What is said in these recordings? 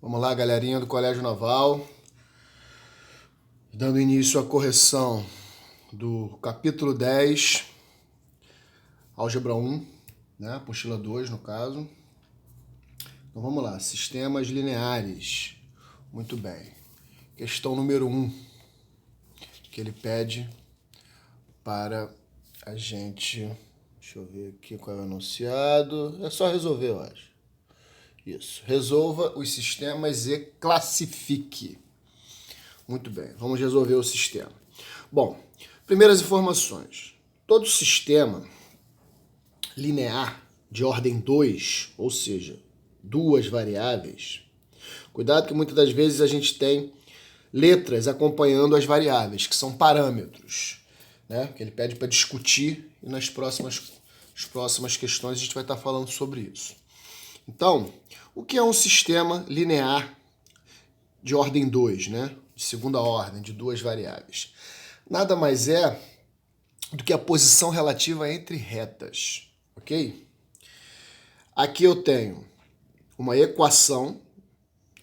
Vamos lá, galerinha do Colégio Naval. Dando início à correção do capítulo 10, álgebra 1, né? Apostila 2, no caso. Então vamos lá, sistemas lineares. Muito bem. Questão número 1, que ele pede para a gente... Deixa eu ver aqui qual é o enunciado. É só resolver, eu acho. Isso. Resolva os sistemas e classifique. Muito bem, vamos resolver o sistema. Bom, primeiras informações. Todo sistema linear de ordem 2, ou seja, duas variáveis, cuidado que muitas das vezes a gente tem letras acompanhando as variáveis, que são parâmetros, né? Que ele pede para discutir e nas próximas questões a gente vai estar falando sobre isso. Então, o que é um sistema linear de ordem 2, né? De segunda ordem, de duas variáveis? Nada mais é do que a posição relativa entre retas, ok? Aqui eu tenho uma equação,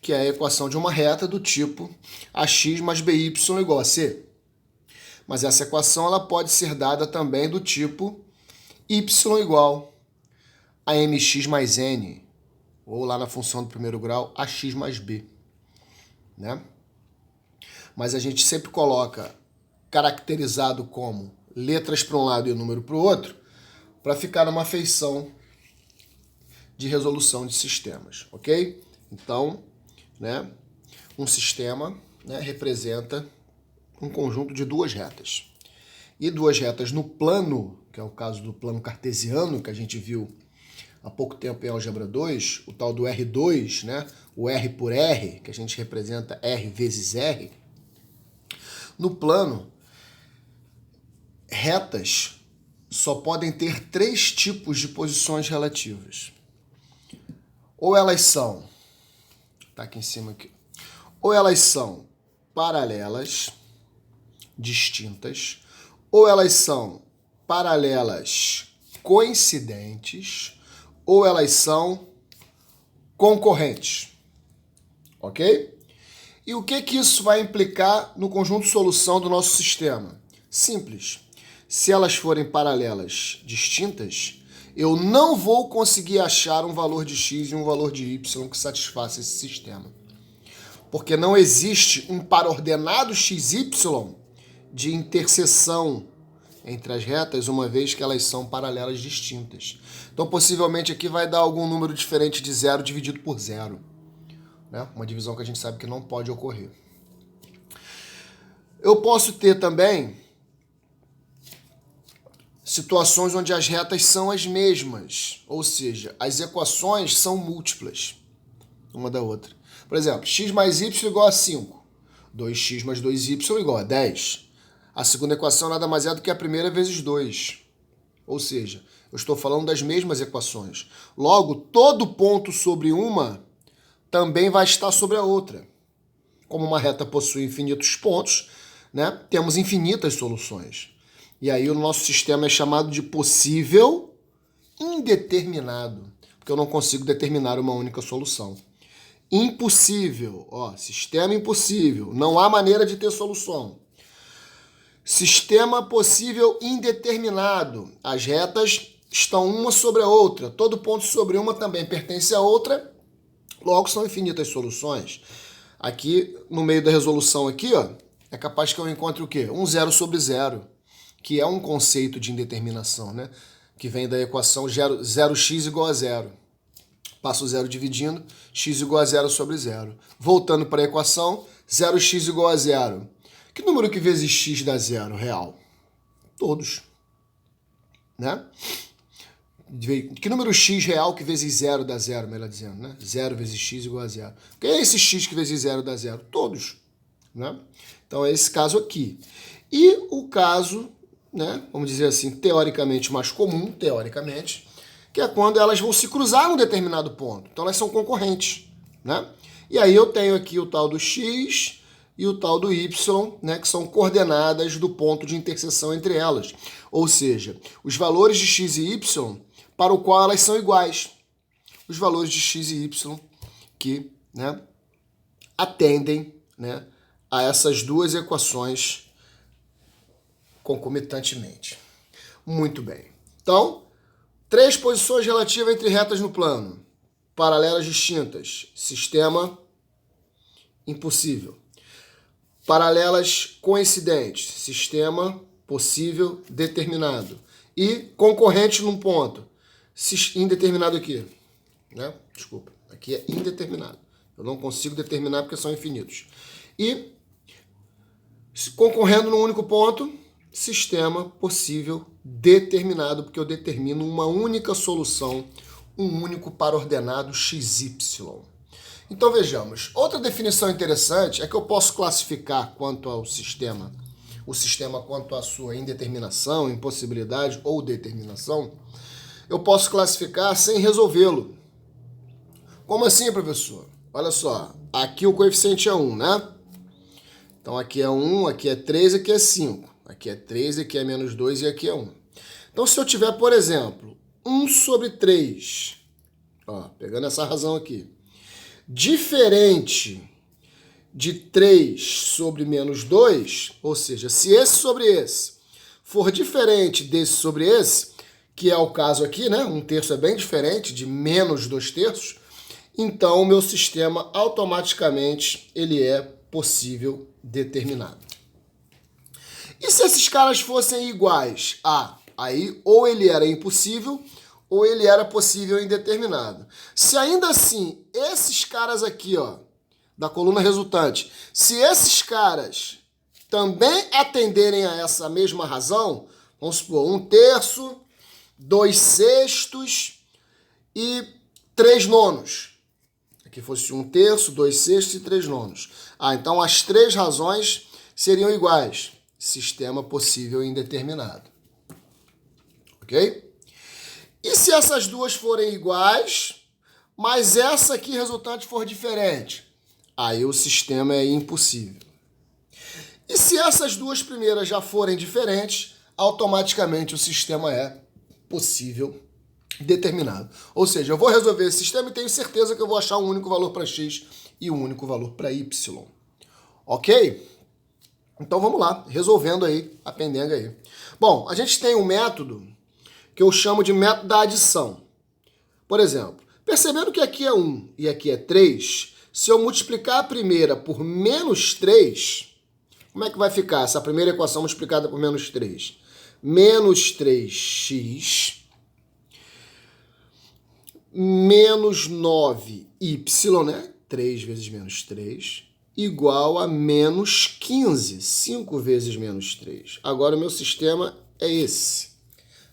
que é a equação de uma reta do tipo ax mais by igual a c. Mas essa equação ela pode ser dada também do tipo y igual a mx mais n, ou lá na função do primeiro grau, ax mais b, né? Mas a gente sempre coloca caracterizado como letras para um lado e número para o outro, para ficar numa feição de resolução de sistemas, ok? Então, né, um sistema, né, representa um conjunto de duas retas. E duas retas no plano, que é o caso do plano cartesiano, que a gente viu há pouco tempo em álgebra 2, o tal do R2, né? O R por R, que a gente representa R vezes R. No plano, retas só podem ter três tipos de posições relativas. Ou elas são, tá aqui em cima aqui, ou elas são paralelas, distintas, ou elas são paralelas coincidentes, ou elas são concorrentes, ok? E o que isso vai implicar no conjunto de solução do nosso sistema? Simples. Se elas forem paralelas distintas, eu não vou conseguir achar um valor de x e um valor de y que satisfaça esse sistema. Porque não existe um par ordenado xy de interseção entre as retas, uma vez que elas são paralelas distintas. Então, possivelmente, aqui vai dar algum número diferente de zero dividido por zero, né? Uma divisão que a gente sabe que não pode ocorrer. Eu posso ter também situações onde as retas são as mesmas, ou seja, as equações são múltiplas uma da outra. Por exemplo, x mais y igual a 5, 2x mais 2y igual a 10. A segunda equação nada mais é do que a primeira vezes 2. Ou seja, eu estou falando das mesmas equações. Logo, todo ponto sobre uma também vai estar sobre a outra. Como uma reta possui infinitos pontos, né, temos infinitas soluções. E aí o nosso sistema é chamado de possível indeterminado, porque eu não consigo determinar uma única solução. Impossível, ó, sistema impossível, não há maneira de ter solução. Sistema possível indeterminado, as retas estão uma sobre a outra, todo ponto sobre uma também pertence a outra, logo são infinitas soluções. Aqui, no meio da resolução aqui, ó, é capaz que eu encontre o quê? Um zero sobre zero, que é um conceito de indeterminação, né? Que vem da equação 0x igual a zero. Passo o zero dividindo, x igual a zero sobre zero. Voltando para a equação, 0x igual a zero. Que número que vezes x dá zero real? Todos, né? Que número x real que vezes zero dá zero, melhor dizendo, né? 0 vezes x igual a zero. Quem é esse x que vezes zero dá zero? Todos, né? Então é esse caso aqui. E o caso, né, vamos dizer assim, teoricamente mais comum, teoricamente, que é quando elas vão se cruzar num determinado ponto. Então elas são concorrentes, né? E aí eu tenho aqui o tal do x e o tal do y, né, que são coordenadas do ponto de interseção entre elas. Ou seja, os valores de x e y para o qual elas são iguais. Os valores de x e y que, né, atendem, né, a essas duas equações concomitantemente. Muito bem. Então, 3 posições relativas entre retas no plano. Paralelas distintas. Sistema impossível. Paralelas coincidentes. Sistema possível determinado. E concorrente num ponto. Indeterminado aqui. Né? Desculpa. Aqui é indeterminado. Eu não consigo determinar porque são infinitos. E concorrendo num único ponto, sistema possível determinado, porque eu determino uma única solução, um único par ordenado XY. Então vejamos, outra definição interessante é que eu posso classificar quanto ao sistema, o sistema quanto à sua indeterminação, impossibilidade ou determinação, eu posso classificar sem resolvê-lo. Como assim, professor? Olha só, aqui o coeficiente é 1, né? Então aqui é 1, aqui é 3, aqui é 5. Aqui é 3, aqui é menos 2 e aqui é 1. Então se eu tiver, por exemplo, 1 sobre 3, ó, pegando essa razão aqui, diferente de 3 sobre menos 2, ou seja, se esse sobre esse for diferente desse sobre esse, que é o caso aqui, né? 1/3 é bem diferente de menos 2/3, então o meu sistema automaticamente ele é possível determinado. E se esses caras fossem iguais? Aí ou ele era impossível ou ele era possível indeterminado. Se ainda assim, esses caras aqui, ó, da coluna resultante, se esses caras também atenderem a essa mesma razão, vamos supor, 1/3, 2/6 e 3/9. Aqui fosse 1/3, 2/6 e 3/9. Então as 3 razões seriam iguais. Sistema possível indeterminado. Ok? E se essas duas forem iguais, mas essa aqui resultante for diferente? Aí o sistema é impossível. E se essas duas primeiras já forem diferentes, automaticamente o sistema é possível determinado. Ou seja, eu vou resolver esse sistema e tenho certeza que eu vou achar um único valor para x e um único valor para y. Ok? Então vamos lá, resolvendo aí a pendenga aí. Bom, a gente tem um método que eu chamo de método da adição. Por exemplo, percebendo que aqui é 1 e aqui é 3, se eu multiplicar a primeira por menos 3, como é que vai ficar essa primeira equação multiplicada por menos 3? Menos 3x menos 9y, né? 3 vezes menos 3, igual a menos 15, 5 vezes menos 3. Agora o meu sistema é esse.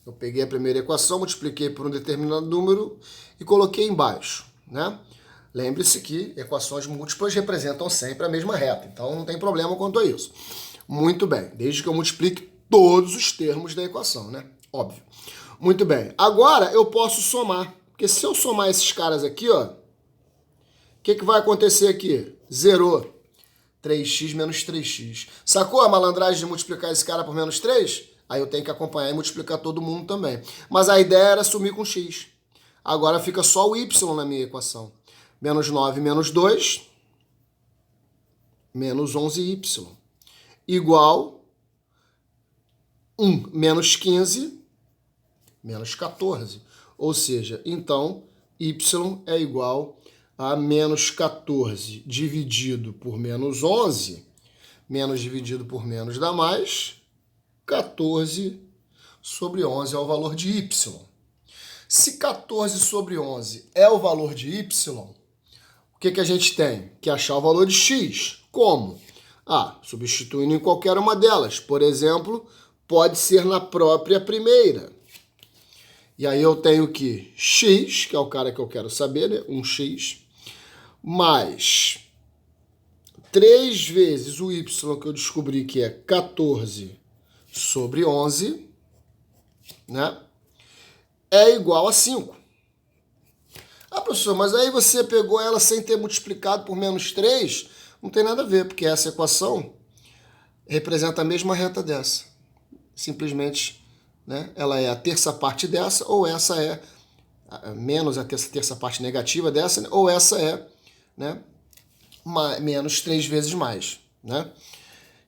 Eu peguei a primeira equação, multipliquei por um determinado número e coloquei embaixo, né? Lembre-se que equações múltiplas representam sempre a mesma reta, então não tem problema quanto a isso. Muito bem, desde que eu multiplique todos os termos da equação, né? Óbvio. Muito bem, agora eu posso somar, porque se eu somar esses caras aqui, ó, o que vai acontecer aqui? Zerou. 3x menos 3x. Sacou a malandragem de multiplicar esse cara por menos 3? Aí eu tenho que acompanhar e multiplicar todo mundo também. Mas a ideia era sumir com x. Agora fica só o y na minha equação. Menos 9 menos 2, menos 11y. Igual 1 menos 15, menos 14. Ou seja, então, y é igual a menos 14 dividido por menos 11, menos dividido por menos dá mais, 14 sobre 11 é o valor de y. Se 14 sobre 11 é o valor de y, o que a gente tem? Que achar o valor de x. Como? Substituindo em qualquer uma delas. Por exemplo, pode ser na própria primeira. E aí eu tenho que x, que é o cara que eu quero saber, né? 1x, mais 3 vezes o y que eu descobri que é 14 sobre 11, né? É igual a 5. Professor, mas aí você pegou ela sem ter multiplicado por menos 3? Não tem nada a ver, porque essa equação representa a mesma reta dessa. Simplesmente, né, ela é a terça parte dessa, ou essa é menos a terça parte negativa dessa, ou essa é, né, menos 3 vezes mais, né?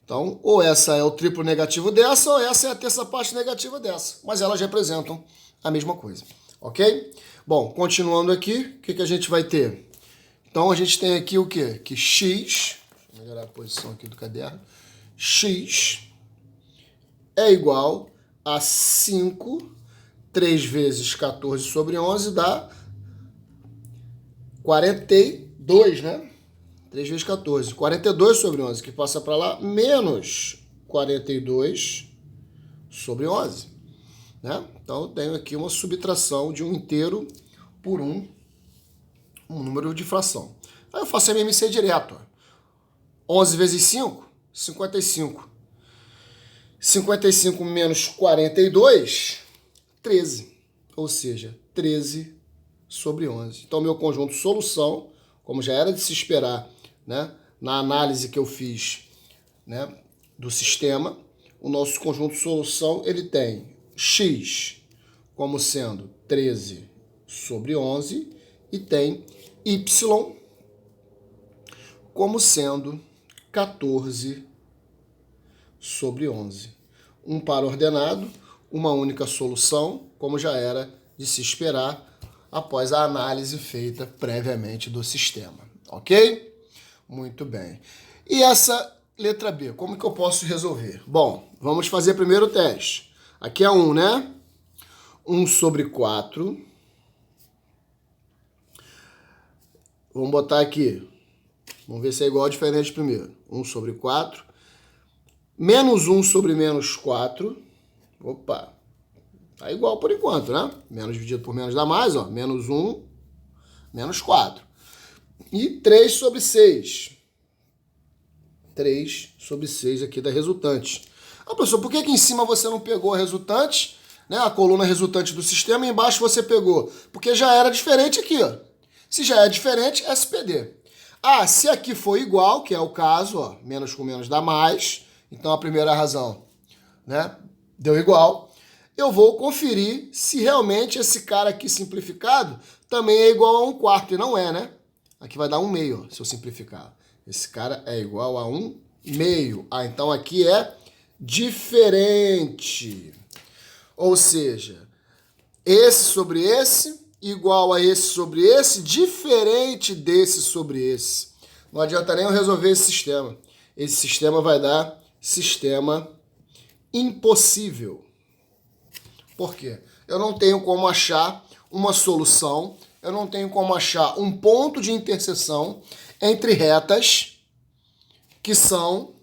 Então, ou essa é o triplo negativo dessa, ou essa é a terça parte negativa dessa. Mas elas representam a mesma coisa, ok? Bom, continuando aqui, o que a gente vai ter? Então, a gente tem aqui o quê? Que x, vou melhorar a posição aqui do caderno, x é igual a 5, 3 vezes 14 sobre 11 dá 42, né? 3 vezes 14. 42 sobre 11, que passa para lá, menos 42 sobre 11. Né? Então, eu tenho aqui uma subtração de um inteiro por um número de fração. Aí eu faço MMC direto. Ó. 11 vezes 5, 55. 55 menos 42, 13. Ou seja, 13 sobre 11. Então, meu conjunto solução, como já era de se esperar, né, na análise que eu fiz, né, do sistema, o nosso conjunto solução ele tem x como sendo 13 sobre 11 e tem y como sendo 14 sobre 11. Um par ordenado, uma única solução, como já era de se esperar após a análise feita previamente do sistema, ok? Muito bem. E essa letra B, como que eu posso resolver? Bom, vamos fazer primeiro o teste. Aqui é 1, né? 1 sobre 4. Vamos botar aqui. Vamos ver se é igual ou diferente primeiro. 1 sobre 4. Menos 1 sobre menos 4. Opa. Tá igual por enquanto, né? Menos dividido por menos dá mais, ó. Menos 1, menos 4. E 3 sobre 6. 3 sobre 6 aqui da resultante. Ah, professor, por que aqui em cima você não pegou a resultante, né? A coluna resultante do sistema e embaixo você pegou? Porque já era diferente aqui, ó. Se já é diferente, SPD. Ah, se aqui for igual, que é o caso, ó, menos com menos dá mais, então a primeira razão, né, deu igual, eu vou conferir se realmente esse cara aqui simplificado também é igual a 1/4, e não é, né? Aqui vai dar 1/2, ó, se eu simplificar. Esse cara é igual a 1/2. Ah, então aqui é diferente. Ou seja, esse sobre esse igual a esse sobre esse, diferente desse sobre esse. Não adianta nem eu resolver esse sistema. Esse sistema vai dar sistema impossível. Por quê? Eu não tenho como achar uma solução, eu não tenho como achar um ponto de interseção entre retas que são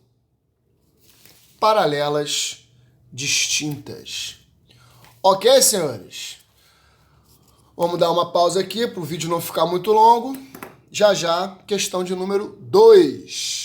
paralelas distintas. Ok, senhores? Vamos dar uma pausa aqui para o vídeo não ficar muito longo. Já já, questão de número 2.